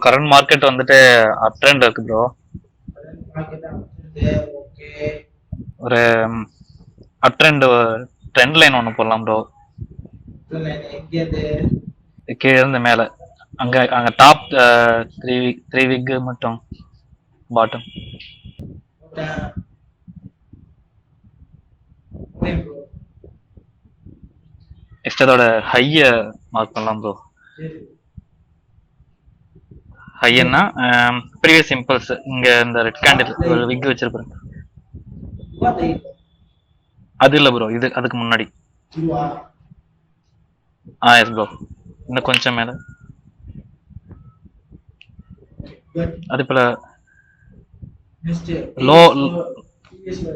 Current market வந்துட்டு அப் trend இருக்கு bro. Market வந்து ஓகே ஒரு அப் ட்ரெண்ட் லைன் ஒன்று போடலாம் ப்ரோ. எங்கேருந்து கீழே இருந்து மேல அங்க அங்க டாப் த்ரீ விக் மட்டும் பாட்டம். நெக்ஸ்ட் அதோட ஹைய மார்க் பண்ணலாம் ப்ரோ. ஹையன்னா ப்ரீவியஸ் இம்பல்ஸ் இங்க இந்த ரெட் கேண்டில் ஒரு விக் வச்சிருப்பேன். அது இல்ல ப்ரோ, இது அதுக்கு முன்னாடி. எஸ் ப்ரோ, இன்னும் கொஞ்சம் மேல. அது போல லோ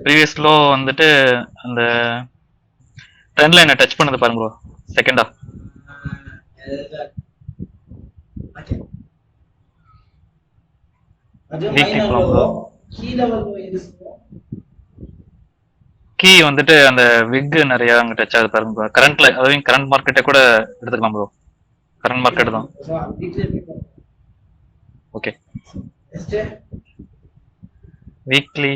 ப்ரீவியஸ் லோ வந்துட்டு அந்த ட்ரெண்ட் லைனை டச் பண்ணது பாருங்க ப்ரோ. செகண்டா வீக்லி போலாம் ப்ரோ. கீ வந்துட்டு அந்த விக் நிறைய அங்க டச் ஆகுது பாருங்க ப்ரோ. கரண்ட்ல அதாவது கரண்ட் மார்க்கெட்டை கூட எடுத்துக்கலாம் ப்ரோ. கரண்ட் மார்க்கெட் தான். ஓகே வீக்லி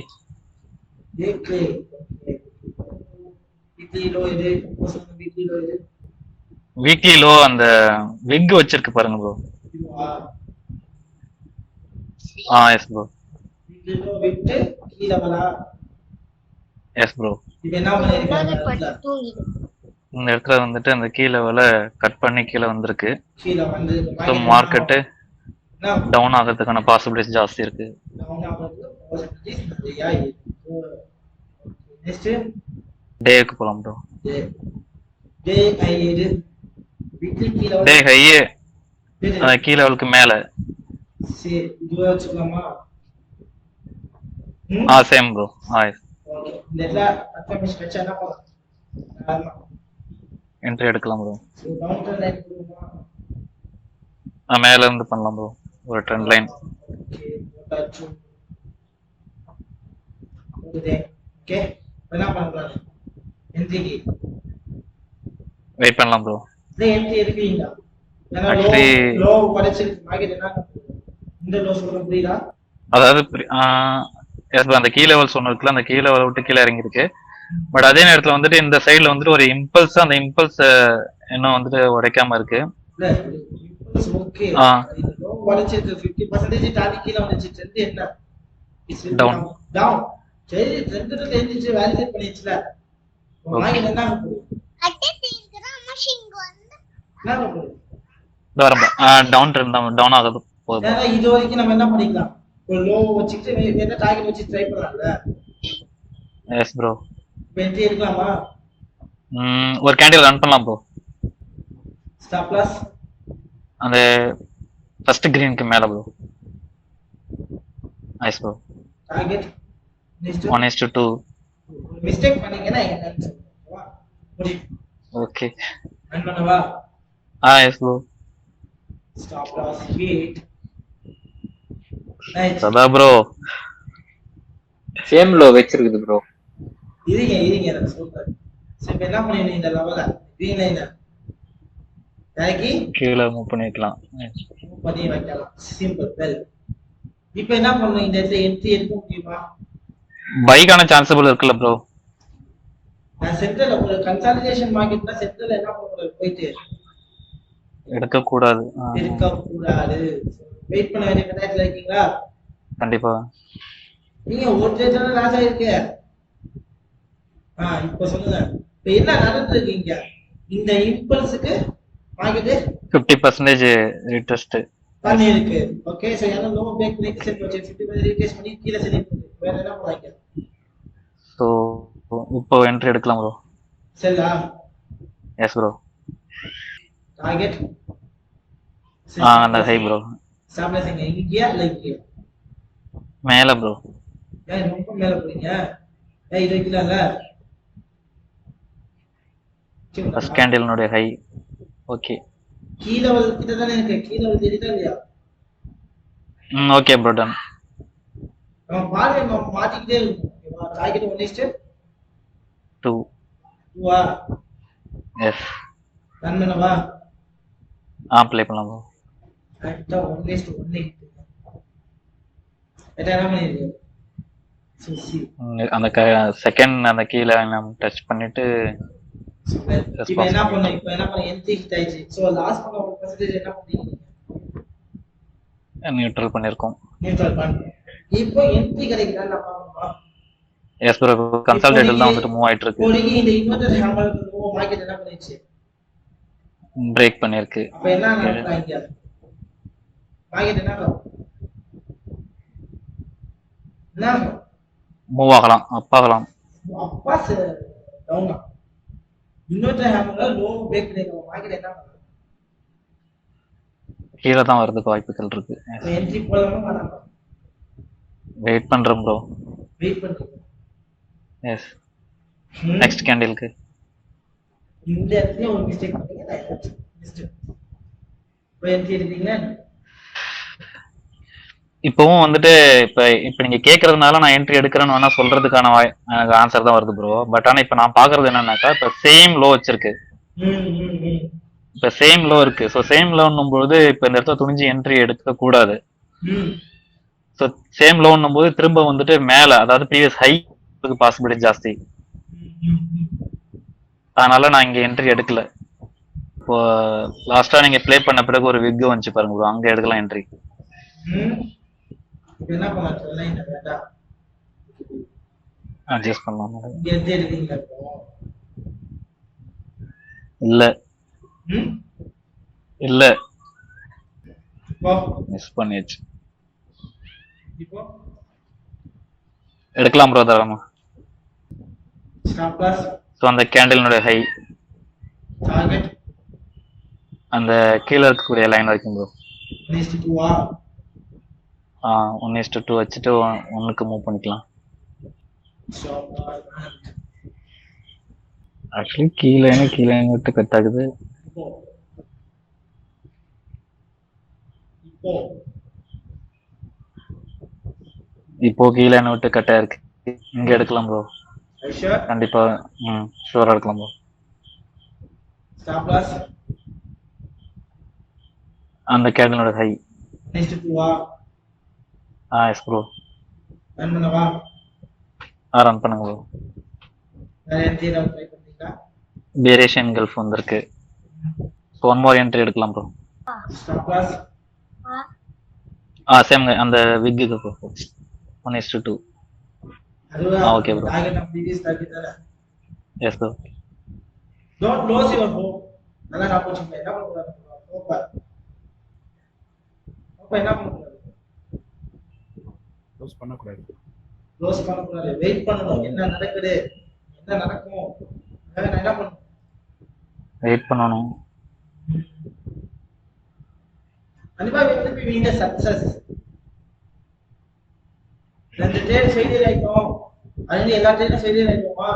வீக்லி லோ அந்த விக் வச்சிருக்கு பாருங்க bro. Yes bro. Yes bro. இந்த இடத்துல வந்துட்டு அந்த கீ லெவல கட் பண்ணி கீழே வந்திருக்கு. ஸோ மார்க்கெட்டு டவுன் ஆகிறதுக்கான பாசிபிலிட்டிஸ் ஜாஸ்தி இருக்கு. டேக்கு போலாம் ப்ரோ. டே ஹையே கீ லெவலுக்கு மேல. Same bro. என்ட்ரி எடுக்கலாம் ப்ரோ. மேல இருந்து பண்ணலாம் ப்ரோ. ஒரு ட்ரெண்ட் லைன் வெயிட் பண்ணலாம் ப்ரோ. அதாவது அந்த கீ லெவல் சொன்னதுக்குள்ள அந்த கீ லெவல் விட்டு கீழே இறங்கிருக்கு. பட் அதே நேரத்துல வந்துட்டு இந்த சைடுல வந்துட்டு ஒரு இம்பல்ஸ், அந்த இம்பல்ஸ் இன்னும் வந்துட்டு உடைக்காம இருக்கு. டவுன் டவுன் ட்ரெண்ட் தான், டவுன் ஆகுது போகுது. இது வரைக்கும் நம்ம என்ன பண்ணிக்கலாம், ஒரு லோ வச்சுக்கிட்டு என்ன டார்கெட் வச்சு ட்ரை பண்ணலாம்ல. S bro. என்ட்ரி எடுக்கலாமா? ஒரு கேண்டில் ரன் பண்ணலாம் ப்ரோ. ஸ்டாப் லாஸ் அந்த ஃபர்ஸ்ட் கிரீனுக்கு மேல bro. Nice bro. Target 1:2. Mistake பண்ணீங்கன்னா என்னன்னு சொல்லுவா. ஓகே ரன் பண்ணவா? Yes bro. Stop loss hit. Nice. சதா ப்ரோ சேம் லோ வெச்சிருக்குது ப்ரோ. இருங்க நான் சொல்றேன். சரி என்ன பண்ணீங்க இந்த லெவல green line டாக்கி கீழ மூவ் பண்ணிக்கலாம். மூவ் பண்ணி வைக்கலாம். Simple well. இப்போ என்ன பண்ணனும், இந்த இடத்துல என்ட்ரி எடுக்க முடியுமா? பைக்கான சான்சபிள் இருக்குல்ல ப்ரோ. நான் சென்டர்ல ஒரு கன்சாலிடேஷன் மார்க்கெட்னா சென்டர்ல என்ன பண்ணணும், போயிட்டு எடுக்க கூடாது. வெயிட் பண்ண வேண்டிய கட்டாயத்துல இருக்கீங்களா? கண்டிப்பா. நீங்க ஒரு ட்ரேட்ல லாஸ் ஆயிருக்கு. இப்போ சொல்லுங்க, இப்போ என்ன நடந்துருக்கு இங்க? இந்த இம்பல்ஸ்க்கு மார்க்கெட் 50% ரிட்ரஸ்ட் பண்ணி இருக்கு. ஓகே, சோ யாரோ லோ பிரேக் பண்ணி செட் வச்சு 50% ரீட்ரேஸ் பண்ணி கீழ செட் இருக்கு. வேற என்ன பண்ணாங்க? சோ இப்போ என்ட்ரி எடுக்கலாம் ப்ரோ. செல்லா? Yes bro. டார்கெட் அந்த ஹை ப்ரோ. ஸ்டாப் லாஸ் எங்க இங்கயா இல்ல இங்கயா? மேல ப்ரோ. ரொம்ப மேல போறீங்க. இது வைக்கலாம்ல? ஃபர்ஸ்ட் கேண்டில்னுடைய ஹை. ஓகே. கீ லெவல் கிட்ட தானே இருக்கு. கீ லெவல் தெரியுதா இல்லையா? Okay bro, done. நம்ம பாருங்க, நம்ம மாத்திக்கிட்டே இருக்கோம். ஓகேவா? டார்கெட் 1:2. 2 எஸ். ரன் பண்ணவா? ப்ளே பண்ணலாம் ப்ரோ. கரெக்டா 1:1 என்ன பண்ணிருக்கு சுசி அந்த செகண்ட் அந்த கீழே டச் பண்ணிட்டு இப்போ ரெஸ்பான்ஸ் என்ன பண்ண பண்ணிட்டு இப்போ என்ன பண்ண என்ட்ரி ஹிட் ஆயிடுச்சு சோ லாஸ்ட் பண்ண 1% என்ன பண்ணீங்க நியூட்ரல் பண்ணிருக்கோம். நியூட்ரல் பண்ணு இப்போ என்ட்ரி கிடைக்குதா நான் பாக்கணுமா எஸ் ப்ரோ, கன்சால்டேட்டர் தான் வந்துட்டு மூவ் ஆயிட்டு இருக்கு. இப்போதைக்கு இந்த இன்வெர்டர் ஹேமர் மார்க்கெட் என்ன பண்ணிச்சு பிரேக் பண்ணிருக்கு. அப்ப என்ன நடக்குறாங்க மார்க்கெட் என்ன மூவ் ஆகலாம், அப் ஆகலாம். அப்பா டவுனா இன்வெர்டர் ஹேமர் லோ பிரேக் பண்ணிருக்கோம் மார்க்கெட் என்ன பண்ணுது கீழே தான் வரதுக்கு வாய்ப்புகள் இருக்கு. என்ட்ரி போடலாமா வேணாமா வெயிட் பண்றேன் ப்ரோ. வெயிட் பண்ணுங்க எஸ், நெக்ஸ்ட் கேண்டிலுக்கு இந்த இடத்துல ஒரு மிஸ்டேக் பண்ணீங்க நான் மிஸ்டேக் இப்போ என்ட்ரி எடுத்தீங்களா இப்பவும் வந்துட்டு இப்ப நீங்க கேக்குறதுனால நான் என்ட்ரி எடுக்கிறேன்னு வேணா சொல்றதுக்கான ஆன்சர் தான் வருது ப்ரோ. பட் ஆனா இப்ப நான் பாக்குறது என்னன்னாக்கா இப்ப சேம் லோ வச்சிருக்கு. இப்ப சேம் லோ இருக்கு. ஸோ சேம் லோன்னும் போது இப்ப இந்த இடத்துல துணிஞ்சு என்ட்ரி எடுக்க கூடாது. ஸோ சேம் லோன்னும் போது திரும்ப வந்துட்டு மேல, அதாவது ப்ரீவியஸ் ஹை பாசிபிலிட்டி ஜாஸ்தி. அதனால நான் இங்க என்ட்ரி எடுக்கல. இப்போ லாஸ்டா நீங்க ப்ளே பண்ண பிறகு ஒரு விக் வந்துச்சு பாருங்க ப்ரோ, அங்க எடுக்கலாம் என்ட்ரி. என்ன பண்ணலாம் சொல்ல இந்த டேட்டா அட்ஜஸ்ட் பண்ணலாம். இங்க என்ட்ரி எடுத்தீங்களா இல்ல இல்ல இப்போ மிஸ் பண்ணியாச்சு. இப்போ எடுக்கலாம் ப்ரோ தாராளமா. ஸ்டாப் லாஸ் ஸோ அந்த கேண்டிலுடைய ஹை டார்கெட் அந்த கீழே இருக்கக்கூடிய லைன் வரைக்கும் ப்ரோ. 1:2 வச்சுட்டு 1க்கு மூவ் பண்ணிக்கலாம். ஆக்சுவலி கீழே விட்டு கட் ஆகுது. இப்போ கீழே விட்டு கட் ஆயிருக்கு. இங்க எடுக்கலாம் ப்ரோ, கண்டிப்பா. ஷூரா எடுக்கலாம் ப்ரோ. ஸ்டாப் லாஸ் அந்த கேண்டிலோட ஹை. Yes bro. ரன் பண்ணவா ரன் பண்ணுங்க ப்ரோ. வேற என்ட்ரி ஏதாவது ட்ரை பண்ணீங்களா வேரியேஷன் கல்ஃப் வந்திருக்கு. ஸோ 1 more என்ட்ரி எடுக்கலாம் ப்ரோ. ஸ்டாப் லாஸ் சேம் அந்த விக்குக்கு bro. 1:2. Okay bro. Target of previous target தான yes bro. Don't close your home நல்லா நான் போச்சுங்க என்ன பண்ணுவாங்க ஓப்பன் என்ன பண்ணுவாங்க க்ளோஸ் பண்ணக்கூடாது. வெயிட் பண்ணணும் என்ன நடக்குது என்ன நடக்கும் நான் என்ன பண்ணணும் வெயிட் பண்ணணும். கண்டிப்பா will be a success. ரெண்டு ட்ரேட் ஃபெயிலியர் ஆயிடும். அது எல்லா ட்ரேடும் ஃபெயிலியர் ஆயிடுமா?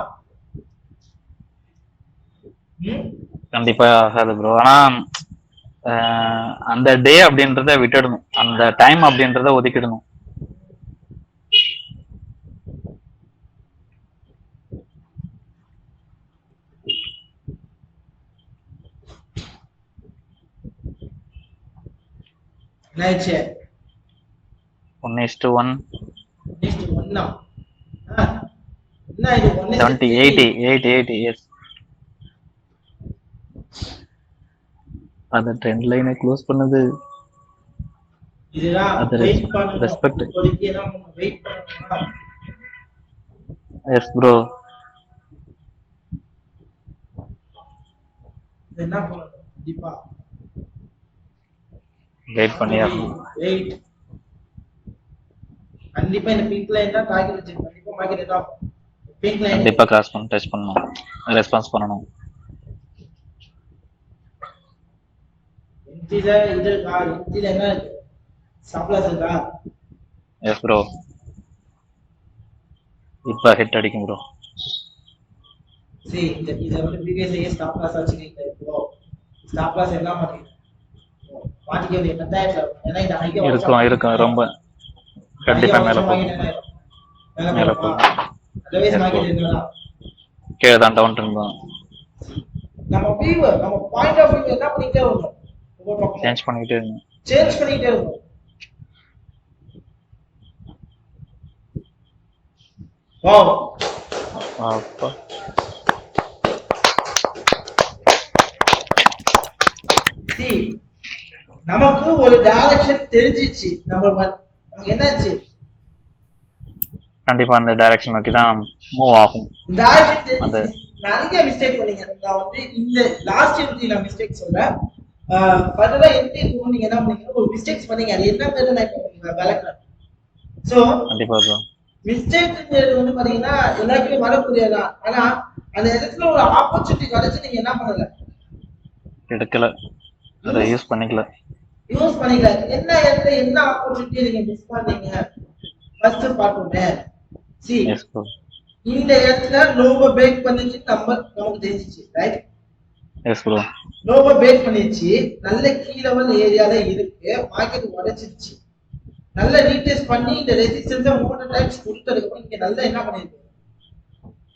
கண்டிப்பா ஆகாது ப்ரோ. ஆனா அந்த டே அப்படின்றத விட்டுடணும், அந்த டைம் அப்படின்றத ஒதுக்கிடணும். என்னாச்சு 1:1 1:1 என்ன இது 70 80 எஸ். அந்த ட்ரெண்ட் லைனை க்ளோஸ் பண்ணது இதுதான் அது வெயிட் பண்ணணும். ரெஸ்பெக்ட். இப்போதைக்கு நம்ம வெயிட் பண்ணணும். Yes bro. என்ன பண்ணணும் கண்டிப்பா வெயிட் பண்ணியாகணும். வெயிட் கண்டிப்பா இந்த பிங்க் லைன் தான் டார்கெட் வச்சு கண்டிப்பா மார்க்கெட் ஏதா பிங்க் லைன் கண்டிப்பா கிராஸ் பண்ணி டச் பண்ணணும், ரெஸ்பான்ஸ் பண்ணணும். என்ட்ரில இது என்ட்ரில என்ன இருக்கு ஸ்டாப் லாஸ் இருக்கா எஸ் ப்ரோ. இப்ப ஹிட் அடிக்கும் ப்ரோ. சரி இத வந்து ப்ரீவியஸ் ஸ்டாப் லாஸ் வச்சிருக்கீங்க. இப்போ ஸ்டாப் லாஸ் என்ன மாட்டீங்க மாட்டிக்கிறது என்ன ஏன்னா இந்த ஹைய இருக்கும் ரொம்ப கண்டிப்பா மேல போகும். மேல போகும். அதர்வைஸ் மார்க்கெட் என்னடா கீழே தான் டவுன் ட்ரெண்ட் தான். நம்ம வியூ நம்ம பாயிண்ட் ஆஃப் வியூ என்ன பண்ணிட்டே வரணும் ஒவ்வொரு பக்கம் சேஞ்ச் பண்ணிட்டே இருக்கணும். சேஞ்ச் பண்ணிட்டே இருக்கும். வாவ் அப்பா see நமக்கு ஒரு டைரக்ஷன் தெரிஞ்சிச்சு. நம்பர் 1 நமக்கு என்னாச்சு, கண்டிப்பா அந்த டைரக்ஷன் நோக்கி தான் மூவ் ஆகும். டைரக்ஷன் அந்த தெரிஞ்சிச்சு. நிறைய மிஸ்டேக் பண்ணீங்க. நான் வந்து இந்த லாஸ்ட் என்ட்ரி நான் மிஸ்டேக் சொல்றேன். ஃபர்தரா என்ட்ரி இருக்கும் நீங்க என்ன பண்ணீங்க, ஒரு மிஸ்டேக்ஸ் பண்ணீங்க. அது என்னங்கிறது நான் இப்போ விளக்குறேன். சோ கண்டிப்பா ப்ரோ மிஸ்டேக்ங்கிறது வந்து பாத்தீங்கன்னா எல்லாருக்குமே வரக்கூடியதான். ஆனா அந்த இடத்துல ஒரு ஆப்பர்ச்சுனிட்டி கிடைச்சு நீங்க என்ன பண்ணல, எடுக்கல, அதை யூஸ் பண்ணிக்கல. யூஸ் பண்ணிக்கல. என்ன இடத்துல என்ன ஆப்பர்ச்சுனிட்டி நீங்க மிஸ் பண்ணீங்க ஃபர்ஸ்ட் பார்ப்போமே. சி எஸ் ப்ரோ இந்த இடத்துல லோவ பிரேக் பண்ணிச்சு, நமக்கு தெரிஞ்சிச்சு ரைட். எஸ் ப்ரோ லோவ பிரேக் பண்ணிச்சு, நல்ல கீ லெவல் ஏரியால இருக்கு, மார்க்கெட் உடைச்சிருச்சு. நல்ல ரீடெஸ்ட் பண்ணி இந்த ரெசிஸ்டன்ஸை 3 டைம்ஸ் கொடுத்ததுக்கு இங்க நல்லா என்ன பண்ணிருக்கு,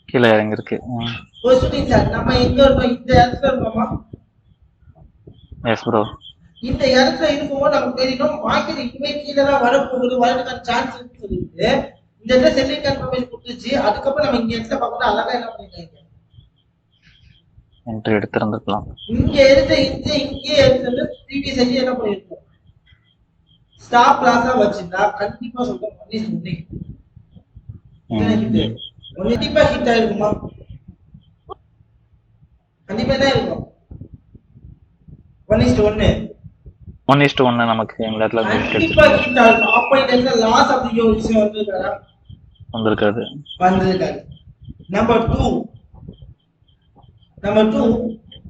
கீழே இறங்கி இருக்கு. ஒரு ஷூட்டிங் சார் நம்ம எங்க இருக்கோம், இந்த இடத்துல இருக்கோமா. எஸ் ப்ரோ இந்த இடத்துல இருக்கும்போது நமக்கு தெரியணும் மார்க்கெட் இன்னுமே கீழே தான் வரப்போகுது, வரதுக்கான சான்ஸ் இருக்குன்னு சொல்லிட்டு இந்த இடத்துல செல்லிங் கன்ஃபர்மேஷன் கொடுத்துச்சு. அதுக்கப்புறம் நம்ம இங்க இடத்துல பார்க்கணும் அழகா என்ன பண்ணிருக்காங்க, என்ட்ரி எடுத்திருந்துக்கலாம். இங்க எடுத்த இங்கே எடுத்து ப்ரீவியஸ் ஐடி என்ன பண்ணிருக்கோம், ஸ்டாப் லாஸா வச்சிருந்தா கண்டிப்பா சொல்றேன் கண்டிப்பா ஹிட் ஆயிருக்குமா, கண்டிப்பா தான் இருக்கும். 1:1 1:1 நமக்கு இந்த இடத்துல கண்டிப்பா ஹிட் ஆயிருக்கும். அப்ப இந்த இடத்துல லாஸ் அப்படிங்கிற ஒரு விஷயம் வந்திருக்காது. நம்பர் 2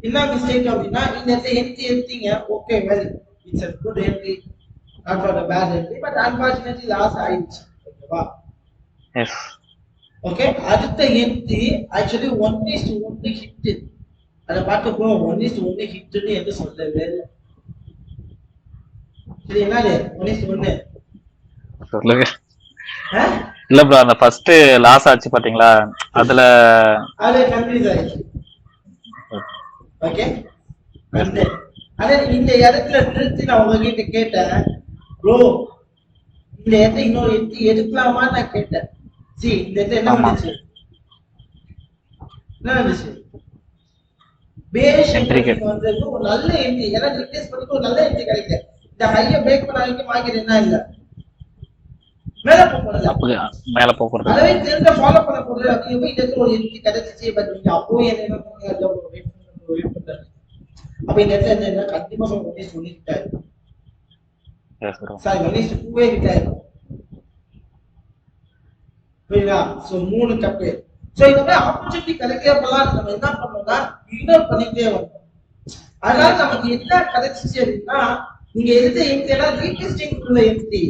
என்ன மிஸ்டேக் அப்படின்னா இந்த இடத்துல என்ட்ரி எடுத்தீங்க, okay well it's a good entry, not for the bad entry, but unfortunately loss ஆயிடுச்சு. ஓகேவா, எஸ் ஓகே. அடுத்த என்ட்ரி ஆக்சுவலி 1:1 ஹிட். அத பார்த்து போ 1:1 ஹிட்னு எது சொல்லவே இல்லை. சரி என்னது 1:1 சொல்லுங்க. இல்ல ப்ரோ அந்த ஃபர்ஸ்ட் லாஸ் ஆச்சு பாத்தீங்களா, அதுல அது கன்ஃபியூஸ் ஆயிடுச்சு. ஓகே அதே இந்த இடத்துல நிறுத்தி நான் உங்ககிட்ட கேட்டேன், ப்ரோ இந்த இடத்துல இன்னொரு எடுக்கலாமான்னு நான் கேட்டேன். சி இந்த இடத்துல என்ன வந்துச்சு, என்ன வந்துச்சு, பேஷ் என்ட்ரி வந்து ஒரு நல்ல என்ட்ரி. ஏன்னா ரிப்ளேஸ் பண்ணிட்டு ஒரு நல்ல என்ட்ரி கிடைக்கல. இந்த ஹைய பிரேக் பண்ண வரைக்கும் மார்க்கெட் என்ன இல்ல மேல போறது, மேல போறது. அதவே ட்ரெண்ட ஃபாலோ பண்ண போறது. அப்படியே போய் இந்த இடத்துல ஒரு என்ட்ரி கிடைச்சிச்சு. பட் நீங்க அப்போ என்ன பண்ணீங்க, அத வெயிட் பண்றாங்க. அப்ப இந்த இடத்துல என்ன கண்டிப்பா சொல்லிட்டாரு சார் 1:2 கிட்டாரு. புரியுதா, சோ 3 தப்பு. சோ இந்த மாதிரி ஆப்பர்ச்சுனிட்டி கிடைக்கிறப்பெல்லாம் நம்ம என்ன பண்ணோம்னா இக்னோர் பண்ணிட்டே வரோம். அதனால நமக்கு என்ன கிடைச்சிச்சு அப்படின்னா, நீங்க எடுத்த என்ட்ரி ரீடெஸ்டிங் உள்ள என்ட்ரி.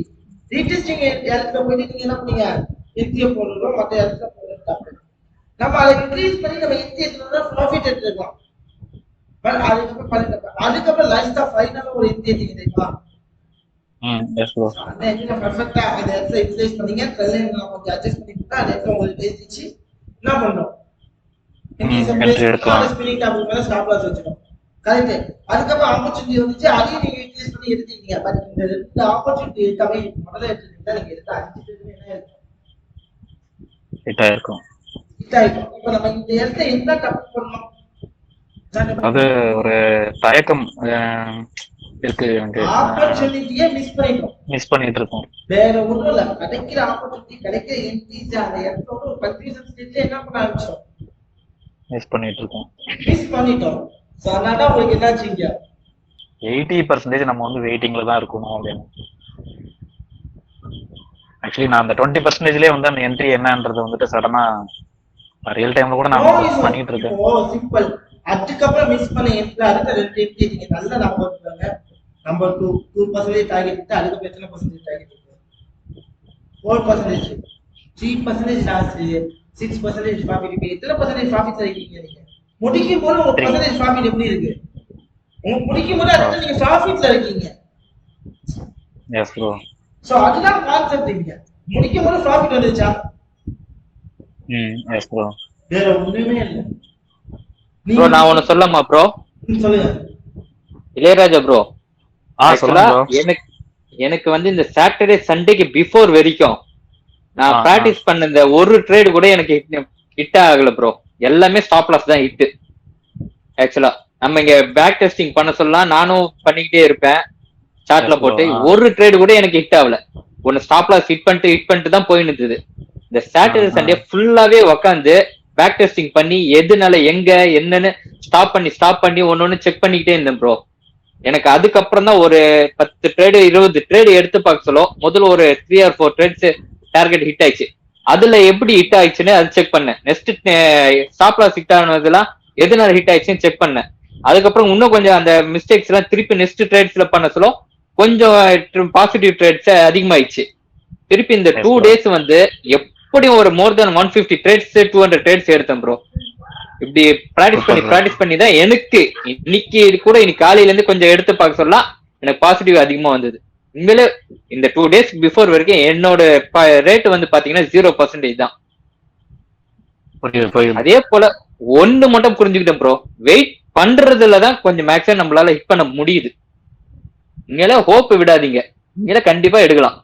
ரீடெஸ்டிங் இடத்துல போயிட்டு நீங்க என்ன பண்ணீங்க, என்ட்ரியை போடுறோம், மற்ற இடத்துல போடுறது தப்பு. நம்ம அதை இன்க்ரீஸ் பண்ணி நம்ம என்ட்ரி எடுத்துட்டோம்னா ப்ராஃபிட் எடுத்துக்கலாம். பட் அதுக்கப்புறம் லாஸ்டா ஃபைனலா ஒரு என்ட்ரி எடுத்தீங்க தெரியுமா, எஸ் ப்ரோ அந்த என்ட்ரியை பெர்ஃபெக்ட்டா அந்த இடத்துல யூட்டிலைஸ் பண்ணீங்க. ட்ரெல்லிங் நான் கொஞ்சம் அட்ஜஸ்ட் பண்ணிட்டா அந்த இடத்துல உங்களுக்கு தெரிஞ்சிச்சு. என்ன பண்ணோம், என்ட்ரி எடுக்கலாம். ஸ்பின்னிங் டாப் மேல ஸ்டாப் லாஸ் வச்சிட்டோம். கரெக்ட். அதுக்கப்புறம் ஆப்பர்ச்சுனிட்டி வந்துச்சு, அதையும் நீங்க யூட்டிலைஸ் பண்ணி எடுத்தீங்க. பட் இந்த 2 ஆப்பர்ச்சுனிட்டி எடுத்தாவே முதல்ல எடுத்தீங்கன்னா நீங்க எடுத்த 5 பேருமே என்ன இருக்கும், ஹிட் ஆயிருக்கும். இப்ப நம்ம இந்த இடத்துல என்ன தப்பு பண்ணோம், அது ஒரு தயக்கம் இருக்கு எனக்கு. ஆப்பர்ச்சுனிட்டியை மிஸ் பண்ணிட்டு இருக்கோம். வேற ஒண்ணும் இல்ல, கிடைக்கிற ஆப்பர்ச்சுனிட்டி கிடைக்கிற என்ட்ரிஸ் அந்த இடத்துல ஒரு கன்ஃபியூஷன் ஸ்டேட்ல என்ன பண்ண ஆரம்பிச்சோம், மிஸ் பண்ணிட்டோம். சோ அதனால உங்களுக்கு என்னாச்சுங்க 80% நம்ம வந்து வெயிட்டிங்ல தான் இருக்கணும் அப்படின்னு. ஆக்சுவலி நான் அந்த 20%லேயே வந்து அந்த என்ட்ரி என்னன்றது வந்துட்டு சடனா ரியல் டைம்ல கூட நான் பண்ணிட்டு இருக்கேன். சிம்பிள். அதுக்கப்புறம் மிஸ் பண்ண என்ட்ரி அடுத்த 2 என்ட்ரி நீங்க நல்ல நம்பர் வச்சுக்கோங்க. நம்பர் 2% டார்கெட் இட்டு அதுக்கு எத்தனை பர்சன்டேஜ் டார்கெட் இருக்கு, 4%, 3% லாஸ், 6% ப்ராஃபிட். இப்போ எத்தனை பர்சன்டேஜ் ப்ராஃபிட்ல இருக்கீங்க நீங்க, முடிக்கும் போது உங்க பர்சன்டேஜ் ப்ராஃபிட் எப்படி இருக்கு, உங்க முடிக்கும் போது அடுத்து நீங்க ப்ராஃபிட்ல இருக்கீங்க. Yes bro. சோ அதுதான் கான்செப்ட். இங்க முடிக்கும் போது ப்ராஃபிட் வந்துச்சா, எஸ் ப்ரோ. வேற ஒண்ணுமே இல்ல. ப்ரோ நான் ஒன்னு சொல்லமா ப்ரோ, சொல்லுங்க. இளையராஜா ப்ரோ ஆக்சுவலா சொல்லுங்க ப்ரோ. எனக்கு எனக்கு வந்து இந்த சாட்டர்டே சண்டேக்கு பிஃபோர் வரைக்கும் நான் பிராக்டிஸ் பண்ண இந்த ஒரு ட்ரேடு கூட எனக்கு ஹிட் ஆகல ப்ரோ. எல்லாமே ஸ்டாப் லாஸ் தான் ஹிட். ஆக்சுவலா நம்ம இங்க பேக் டெஸ்டிங் பண்ண சொல்லலாம், நானும் பண்ணிக்கிட்டே இருப்பேன் சார்ட்ல போட்டு. ஒரு ட்ரேடு கூட எனக்கு ஹிட் ஆகல. ஒன்னு ஸ்டாப் லாஸ் ஹிட் பண்ணிட்டு தான் போயின்னு இருந்தது. இந்த சாட்டர்டே சண்டே ஃபுல்லாவே உக்காந்து பேக் டெஸ்டிங் பண்ணி எதுனால எங்க என்னன்னு ஸ்டாப் பண்ணி ஒன்னு செக் பண்ணிக்கிட்டே இருந்தேன் ப்ரோ. எனக்கு அதுக்கப்புறம் தான் ஒரு 10 ட்ரேடு 20 ட்ரேடு எடுத்து பார்க்க சொல்ல முதல்ல ஒரு 3 or 4 ட்ரேட்ஸ் டார்கெட் ஹிட் ஆயிடுச்சு. அதுல எப்படி ஹிட் ஆயிடுச்சுன்னு அது செக் பண்ணேன். நெக்ஸ்ட் ஸ்டாப் லாஸ் ஹிட் ஆனதெல்லாம் எதனால ஹிட் ஆயிடுச்சுன்னு செக் பண்ணேன். அதுக்கப்புறம் இன்னும் கொஞ்சம் அந்த மிஸ்டேக்ஸ் எல்லாம் திருப்பி நெக்ஸ்ட் ட்ரேட்ஸ்ல பண்ண சொல்ல கொஞ்சம் பாசிட்டிவ் ட்ரேட்ஸ் அதிகமாயிடுச்சு. திருப்பி இந்த 2 days வந்து எப்படியும் ஒரு மோர் தென் 150 ட்ரேட்ஸ் 200 ட்ரேட்ஸ் எடுத்தேன் ப்ரோ. இப்படி பிராக்டிஸ் பண்ணி தான் எனக்கு இன்னைக்கு கூட இன்னைக்கு காலையில இருந்து கொஞ்சம் எடுத்து பார்க்க சொல்லலாம் எனக்கு பாசிட்டிவ் அதிகமா வந்தது. உண்மையிலே இந்த 2 days பிஃபோர் வரைக்கும் என்னோட ரேட் வந்து பாத்தீங்கன்னா 0% தான். அதே போல ஒண்ணு மட்டும் புரிஞ்சுக்கிட்டேன் ப்ரோ, வெயிட் பண்றதுலதான் கொஞ்சம் மேக்ஸிமம் நம்மளால ஹிட் பண்ண முடியுது. இங்கே ஹோப் விடாதீங்க, இங்கே கண்டிப்பா எடுக்கலாம்.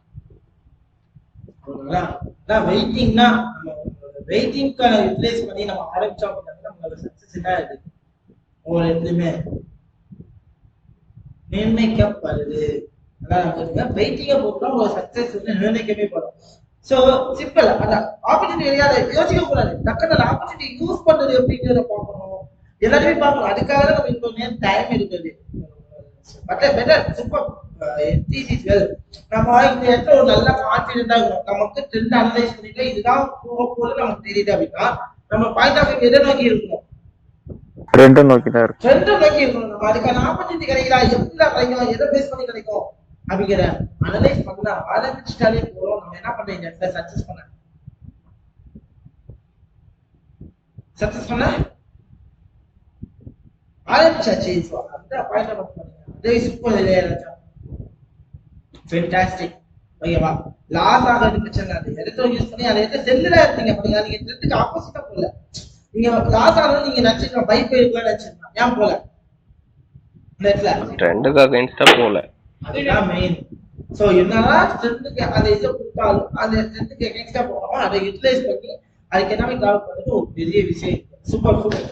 வெயிட்டிங்னா வெயிட்டிங்கான யூட்டிலைஸ் பண்ணி நம்ம ஆரம்பிச்சோம் அப்படின்னா நம்மளோட சக்சஸ் என்ன இருக்கு ஒரு எதுவுமே நிர்ணயிக்கப்படுது. அதான் வெயிட்டிங்கை பொறுத்தா ஒரு சக்சஸ் வந்து நிர்ணயிக்கவே படும். ஸோ சிம்பிள் அந்த ஆப்பர்ச்சுனிட்டி அதை யோசிக்க கூடாது. டக்குனு அந்த ஆப்பர்ச்சுனிட்டி யூஸ் பண்றது எப்படிங்கிறத பார்க்கணும், எல்லாருமே பார்க்கணும். அதுக்காக தான் நம்ம இப்போ நேரம் டைம் இருக்குது. பட் பெட்டர் சூப்பர் நம்ம இந்த இடத்துல ஒரு நல்ல கான்ஃபிடென்டா இருக்கும். நமக்கு ட்ரெண்ட் அனலைஸ் பண்ணிட்டு இதுதான் போக போது நமக்கு தெரியுது அப்படின்னா நம்ம பாயிண்ட் ஆஃப் வியூ எதை நோக்கி இருக்கணும், ட்ரெண்ட் நோக்கி தான் இருக்கு. ட்ரெண்ட் நோக்கி இருக்கணும். நம்ம அதுக்கான ஆப்பர்ச்சுனிட்டி கிடைக்கிறா, எப்படிலாம் கிடைக்கும், எதை பேஸ் பண்ணி கிடைக்கும் அப்படிங்கிற அனலைஸ் பண்ண ஆரம்பிச்சுட்டாலே போறோம். நம்ம என்ன பண்றோம், இந்த இடத்துல சக்சஸ் பண்ண ஆரம்பிச்சாச்சு. அந்த பாயிண்ட் நோட் பண்ணுங்க. அதே சூப்பர் இல்லையா, ஃபேண்டாஸ்டிக். ஓகேவா, லாஸ் ஆகிறது பிரச்சனை இல்லை. எதை யூஸ் பண்ணி அதை எதை செல்லுல இருந்தீங்க அப்படின்னா நீங்க ட்ரெண்டுக்கு ஆப்போசிட்டா போகல. நீங்க லாஸ் ஆகிறது நீங்க நினைச்சிருக்கோம் பை போயிருக்கலாம்னு நினைச்சிருக்கோம். ஏன் போல இந்த இடத்துல ட்ரெண்டுக்கு அகைன்ஸ்டா போல, அதுதான் மெயின். சோ என்னதான் ட்ரெண்டுக்கு அதை இதை கொடுத்தாலும் அந்த ட்ரெண்டுக்கு எகென்ஸ்டா போகணும். அதை யூட்டிலைஸ் பண்ணி அதுக்கு எல்லாமே டிராவல் பண்ணுறது ஒரு பெரிய விஷயம். Super super.